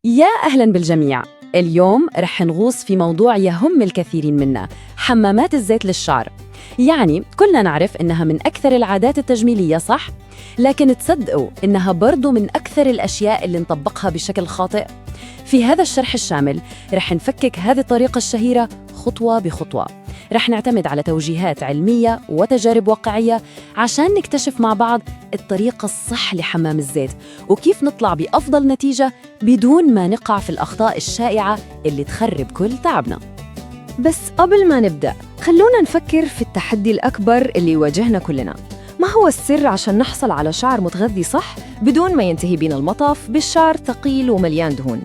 يا أهلاً بالجميع. اليوم رح نغوص في موضوع يهم الكثيرين منا، حمامات الزيت للشعر. يعني كلنا نعرف إنها من أكثر العادات التجميلية، صح؟ لكن تصدقوا إنها برضو من أكثر الأشياء اللي نطبقها بشكل خاطئ؟ في هذا الشرح الشامل رح نفكك هذه الطريقة الشهيرة خطوة بخطوة. رح نعتمد على توجيهات علمية وتجارب واقعية عشان نكتشف مع بعض الطريقة الصح لحمام الزيت وكيف نطلع بأفضل نتيجة بدون ما نقع في الأخطاء الشائعة اللي تخرب كل تعبنا. بس قبل ما نبدأ خلونا نفكر في التحدي الأكبر اللي يواجهنا كلنا. ما هو السر عشان نحصل على شعر متغذي صح بدون ما ينتهي بينا المطاف بالشعر ثقيل ومليان دهون؟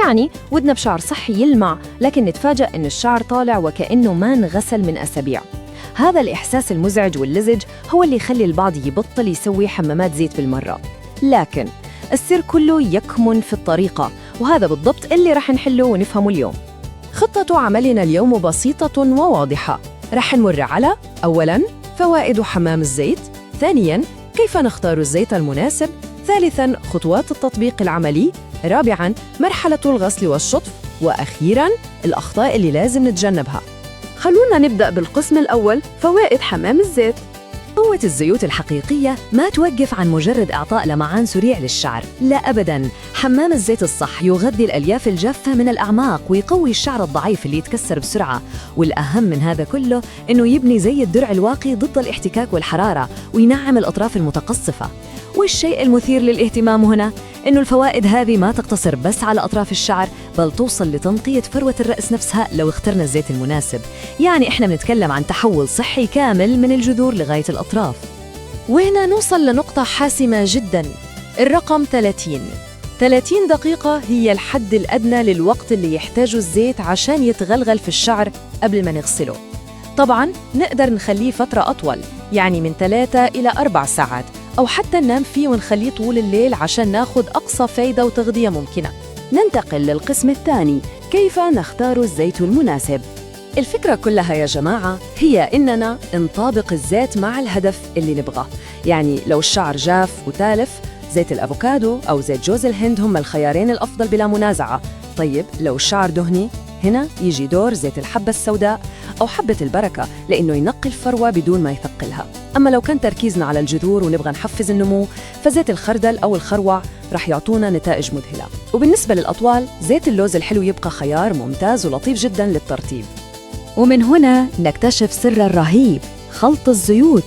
يعني ودنا بشعر صحي يلمع، لكن نتفاجأ إن الشعر طالع وكأنه ما انغسل من أسابيع. هذا الإحساس المزعج واللزج هو اللي يخلي البعض يبطل يسوي حمامات زيت بالمرة. لكن السر كله يكمن في الطريقة، وهذا بالضبط اللي رح نحله ونفهمه اليوم. خطة عملنا اليوم بسيطة وواضحة. رح نمر على أولاً فوائد حمام الزيت، ثانياً كيف نختار الزيت المناسب، ثالثاً خطوات التطبيق العملي، رابعاً مرحلة الغسل والشطف، وأخيراً الأخطاء اللي لازم نتجنبها. خلونا نبدأ بالقسم الأول، فوائد حمام الزيت. قوة الزيوت الحقيقية ما توقف عن مجرد إعطاء لمعان سريع للشعر، لا أبداً. حمام الزيت الصح يغذي الألياف الجافة من الأعماق ويقوي الشعر الضعيف اللي يتكسر بسرعة، والأهم من هذا كله إنه يبني زي الدرع الواقي ضد الاحتكاك والحرارة وينعم الأطراف المتقصفة. والشيء المثير للاهتمام هنا إنه الفوائد هذه ما تقتصر بس على أطراف الشعر، بل توصل لتنقية فروة الرأس نفسها لو اخترنا الزيت المناسب. يعني إحنا بنتكلم عن تحول صحي كامل من الجذور لغاية الأطراف. وهنا نوصل لنقطة حاسمة جداً، الرقم 30. 30 دقيقة هي الحد الأدنى للوقت اللي يحتاجه الزيت عشان يتغلغل في الشعر قبل ما نغسله. طبعاً نقدر نخليه فترة أطول، يعني من 3 إلى 4 ساعات، أو حتى ننام فيه ونخليه طول الليل عشان ناخد أقصى فايدة وتغذية ممكنة. ننتقل للقسم الثاني، كيف نختار الزيت المناسب. الفكرة كلها يا جماعة هي إننا نطابق الزيت مع الهدف اللي نبغاه. يعني لو الشعر جاف وتالف، زيت الأفوكادو أو زيت جوز الهند هم الخيارين الأفضل بلا منازعة. طيب لو الشعر دهني، هنا يجي دور زيت الحبة السوداء أو حبة البركة، لأنه ينقي الفروة بدون ما يثقلها. أما لو كان تركيزنا على الجذور ونبغى نحفز النمو، فزيت الخردل أو الخروع رح يعطونا نتائج مذهلة. وبالنسبة للأطوال، زيت اللوز الحلو يبقى خيار ممتاز ولطيف جداً للترطيب. ومن هنا نكتشف سر الرهيب، خلط الزيوت.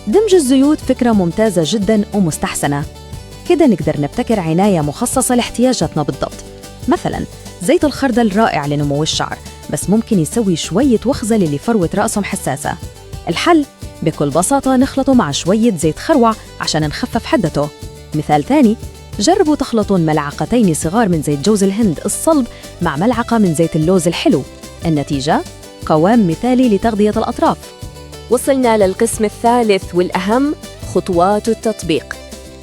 دمج الزيوت فكرة ممتازة جداً ومستحسنة. كده نقدر نبتكر عناية مخصصة لاحتياجاتنا بالضبط. مثلاً زيت الخردل رائع لنمو الشعر، بس ممكن يسوي شوية وخزة للي فروة رأسهم حساسة. الحل بكل بساطة نخلطه مع شوية زيت خروع عشان نخفف حدته. مثال ثاني، جربوا تخلطوا ملعقتين صغار من زيت جوز الهند الصلب مع ملعقة من زيت اللوز الحلو. النتيجة قوام مثالي لتغذية الأطراف. وصلنا للقسم الثالث والأهم، خطوات التطبيق.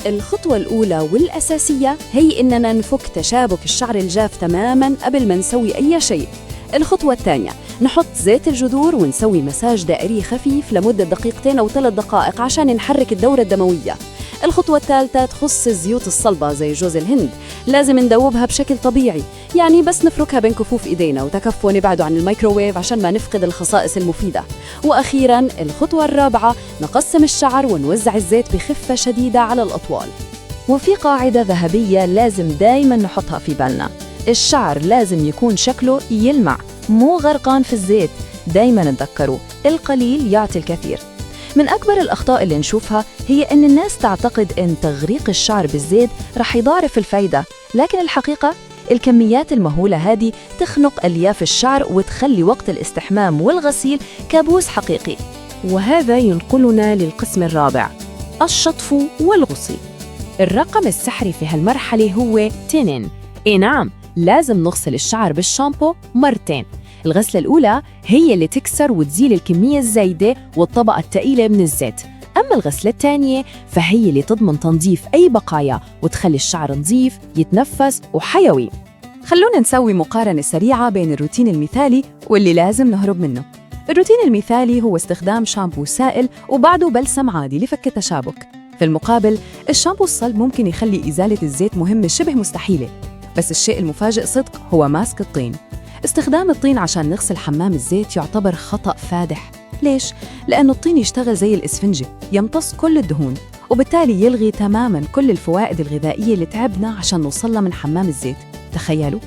الخطوة الأولى والأساسية هي إننا نفك تشابك الشعر الجاف تماماً قبل ما نسوي أي شيء. الخطوة الثانية، نحط زيت الجذور ونسوي مساج دائري خفيف لمدة 2 أو 3 دقائق عشان نحرك الدورة الدموية. الخطوة الثالثة تخص الزيوت الصلبة زي جوز الهند، لازم ندوبها بشكل طبيعي، يعني بس نفركها بين كفوف إيدينا وتكفوا نبعدوا عن الميكروويف عشان ما نفقد الخصائص المفيدة. وأخيراً الخطوة الرابعة، نقسم الشعر ونوزع الزيت بخفة شديدة على الأطوال. وفي قاعدة ذهبية لازم دايماً نحطها في بالنا، الشعر لازم يكون شكله يلمع مو غرقان في الزيت. دايماً نتذكروا القليل يعطي الكثير. من أكبر الأخطاء اللي نشوفها هي أن الناس تعتقد أن تغريق الشعر بالزيت رح يضاعف الفايدة، لكن الحقيقة الكميات المهولة هذه تخنق ألياف الشعر وتخلي وقت الاستحمام والغسيل كابوس حقيقي. وهذا ينقلنا للقسم الرابع، الشطف والغسل. الرقم السحري في هالمرحلة هو 10. نعم، لازم نغسل الشعر بالشامبو 2 مرات. الغسلة الأولى هي اللي تكسر وتزيل الكمية الزايدة والطبقة الثقيلة من الزيت، أما الغسلة الثانية فهي اللي تضمن تنظيف أي بقايا وتخلي الشعر نظيف يتنفس وحيوي. خلونا نسوي مقارنة سريعة بين الروتين المثالي واللي لازم نهرب منه. الروتين المثالي هو استخدام شامبو سائل وبعده بلسم عادي لفك التشابك. في المقابل الشامبو الصلب ممكن يخلي إزالة الزيت مهمة شبه مستحيلة، بس الشيء المفاجئ صدق هو ماسك الطين. استخدام الطين عشان نغسل حمام الزيت يعتبر خطأ فادح. ليش؟ لأنه الطين يشتغل زي الإسفنجة، يمتص كل الدهون، وبالتالي يلغي تماماً كل الفوائد الغذائية اللي تعبنا عشان نوصلها من حمام الزيت. تخيلوا؟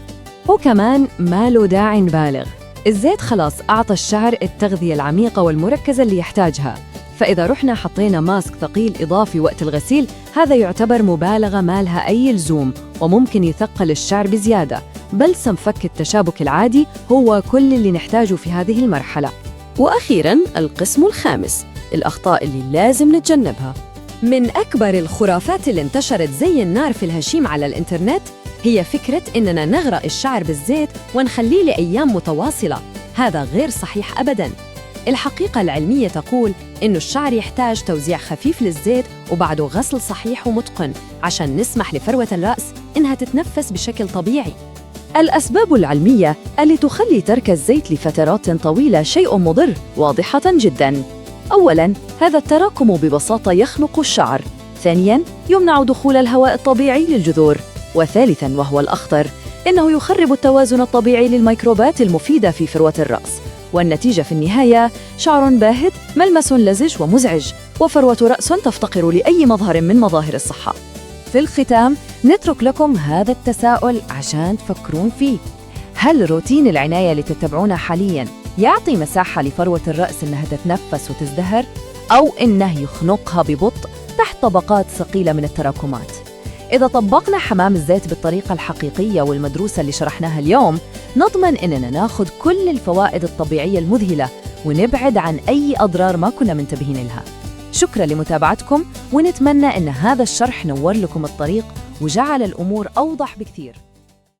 وكمان ما له داعي نبالغ، الزيت خلاص أعطى الشعر التغذية العميقة والمركزة اللي يحتاجها، فإذا رحنا حطينا ماسك ثقيل إضافي وقت الغسيل هذا يعتبر مبالغة ما لها أي لزوم وممكن يثقل الشعر بزيادة. بلسم فك التشابك العادي هو كل اللي نحتاجه في هذه المرحلة. وأخيراً القسم الخامس، الأخطاء اللي لازم نتجنبها. من أكبر الخرافات اللي انتشرت زي النار في الهشيم على الإنترنت هي فكرة إننا نغرق الشعر بالزيت ونخليه لأيام متواصلة. هذا غير صحيح أبداً. الحقيقة العلمية تقول إنه الشعر يحتاج توزيع خفيف للزيت وبعده غسل صحيح ومتقن عشان نسمح لفروة الرأس إنها تتنفس بشكل طبيعي. الأسباب العلمية اللي تخلي ترك الزيت لفترات طويلة شيء مضر واضحة جداً. أولاً، هذا التراكم ببساطة يخنق الشعر. ثانياً، يمنع دخول الهواء الطبيعي للجذور. وثالثاً وهو الأخطر، إنه يخرب التوازن الطبيعي للميكروبات المفيدة في فروة الرأس، والنتيجة في النهاية شعر باهت، ملمس لزج ومزعج، وفروة رأس تفتقر لأي مظهر من مظاهر الصحة. في الختام نترك لكم هذا التساؤل عشان تفكرون فيه: هل روتين العناية اللي تتبعونه حالياً يعطي مساحة لفروة الرأس إنها تتنفس وتزدهر، أو إنه يخنقها ببطء تحت طبقات ثقيلة من التراكمات؟ إذا طبقنا حمام الزيت بالطريقة الحقيقية والمدروسة اللي شرحناها اليوم، نضمن إننا ناخد كل الفوائد الطبيعية المذهلة ونبعد عن أي أضرار ما كنا منتبهين لها. شكرا لمتابعتكم، ونتمنى إن هذا الشرح نور لكم الطريق وجعل الأمور أوضح بكثير.